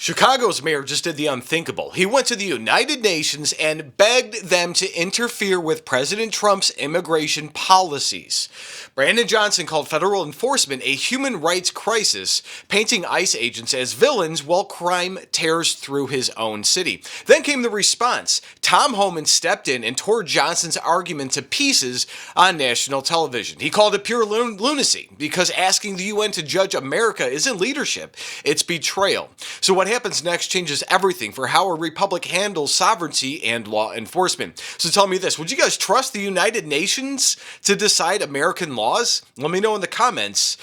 Chicago's mayor just did the unthinkable. He went to the United Nations and begged them to interfere with President Trump's immigration policies. Brandon Johnson called federal enforcement a human rights crisis, painting ICE agents as villains while crime tears through his own city. Then came the response. Tom Homan stepped in and tore Johnson's argument to pieces on national television. He called it pure lunacy because asking the UN to judge America isn't leadership, it's betrayal. So what happens next changes everything for how a republic handles sovereignty and law enforcement. So tell me this, would you guys trust the United Nations to decide American laws? Let me know in the comments.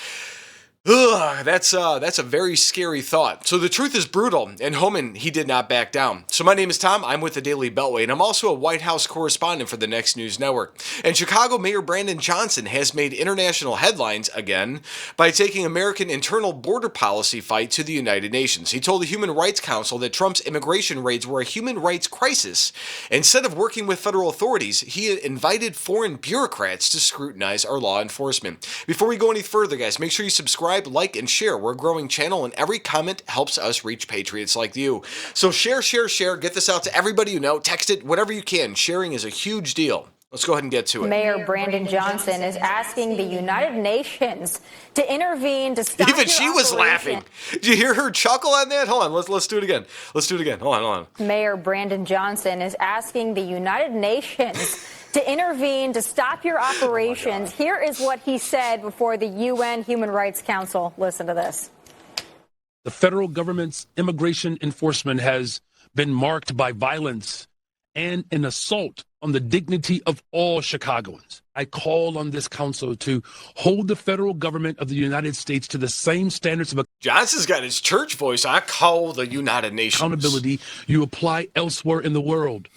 That's a very scary thought. So the truth is brutal, and Homan, he did not back down. So my name is Tom, I'm with the Daily Beltway, and I'm also a White House correspondent for the Next News Network. And Chicago Mayor Brandon Johnson has made international headlines again by taking American internal border policy fight to the United Nations. He told the Human Rights Council that Trump's immigration raids were a human rights crisis. Instead of working with federal authorities, he invited foreign bureaucrats to scrutinize our law enforcement. Before we go any further, guys, make sure you subscribe, like, and share. We're a growing channel, and every comment helps us reach patriots like you. So share. Get this out to everybody you know. Text it, whatever you can. Sharing is a huge deal. Let's go ahead and get to it. Mayor Brandon Johnson is asking the United Nations to intervene to stop Even she was laughing. Did you hear her chuckle on that? Hold on, let's do it again. Hold on. Mayor Brandon Johnson is asking the United Nations to intervene to stop your operations. Here is what he said before the UN Human Rights Council. Listen to this. The federal government's immigration enforcement has been marked by violence and an assault on the dignity of all Chicagoans. I call on this council to hold the federal government of the United States to the same standards of Johnson's got his church voice. I call the United Nations accountability you apply elsewhere in the world.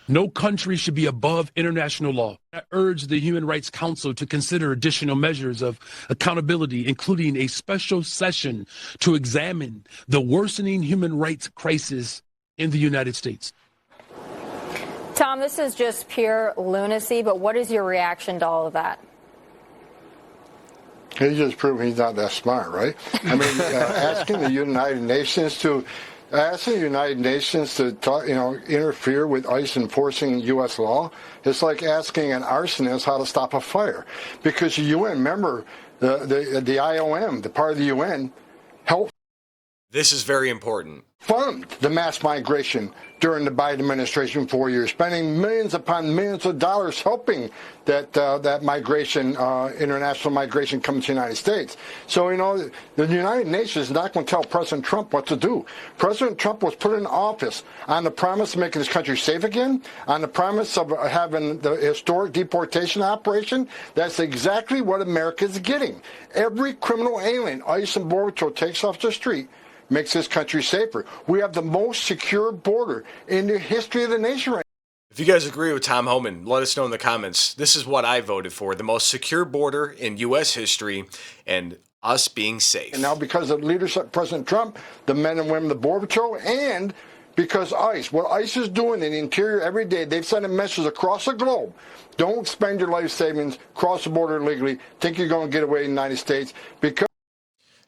No country should be above international law. I urge the Human Rights Council to consider additional measures of accountability, including a special session to examine the worsening human rights crisis in the United States. Tom, this is just pure lunacy, but what is your reaction to all of that? He just proved he's not that smart, right? I mean, asking the United Nations to talk, interfere with ICE enforcing U.S. law, it's like asking an arsonist how to stop a fire. Because the UN, remember, the IOM, the part of the UN, helped. This is very important. Fund the mass migration during the Biden administration 4 years, spending millions upon millions of dollars helping that migration, international migration, come to the United States. So, the United Nations is not going to tell President Trump what to do. President Trump was put in office on the promise of making this country safe again, on the promise of having the historic deportation operation. That's exactly what America is getting. Every criminal alien ICE and Border Patrol takes off the street makes this country safer. We have the most secure border in the history of the nation right now. If you guys agree with Tom Homan, let us know in the comments. This is what I voted for, the most secure border in U.S. history and us being safe. And now because of leadership of President Trump, the men and women of the Border Patrol, and because ICE, what ICE is doing in the interior every day, they've sent a message across the globe. Don't spend your life savings, cross the border illegally, think you're going to get away in the United States, because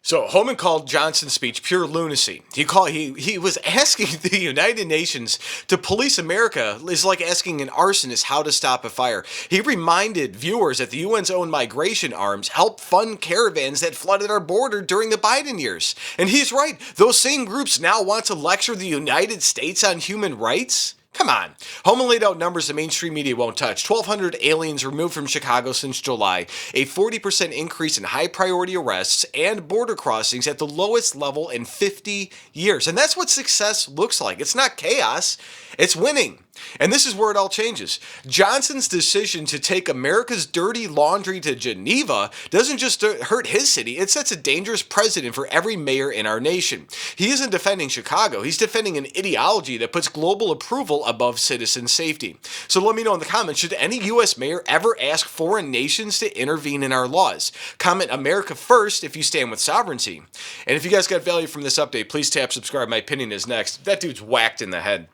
So Homan called Johnson's speech pure lunacy. He was asking the United Nations to police America is like asking an arsonist how to stop a fire. He reminded viewers that the UN's own migration arms helped fund caravans that flooded our border during the Biden years. And he's right. Those same groups now want to lecture the United States on human rights? Come on. Homan laid out numbers the mainstream media won't touch. 1,200 aliens removed from Chicago since July, a 40% increase in high-priority arrests, and border crossings at the lowest level in 50 years. And that's what success looks like. It's not chaos. It's winning. And this is where it all changes. Johnson's decision to take America's dirty laundry to Geneva doesn't just hurt his city, it sets a dangerous precedent for every mayor in our nation. He isn't defending Chicago, he's defending an ideology that puts global approval above citizen safety. So let me know in the comments, should any U.S. mayor ever ask foreign nations to intervene in our laws? Comment America first if you stand with sovereignty. And if you guys got value from this update, please tap subscribe. My opinion is next. That dude's whacked in the head.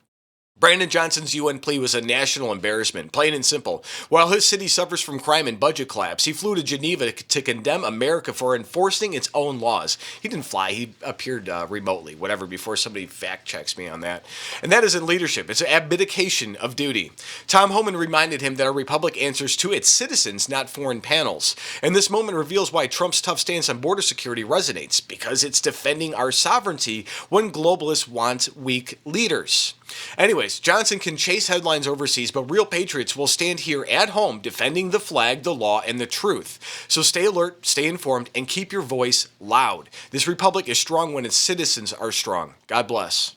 Brandon Johnson's UN plea was a national embarrassment, plain and simple. While his city suffers from crime and budget collapse, he flew to Geneva to condemn America for enforcing its own laws. He didn't fly, he appeared remotely, whatever, before somebody fact checks me on that. And that isn't leadership, it's an abdication of duty. Tom Homan reminded him that our republic answers to its citizens, not foreign panels. And this moment reveals why Trump's tough stance on border security resonates, because it's defending our sovereignty when globalists want weak leaders. Anyways, Johnson can chase headlines overseas, but real patriots will stand here at home defending the flag, the law, and the truth. So stay alert, stay informed, and keep your voice loud. This republic is strong when its citizens are strong. God bless.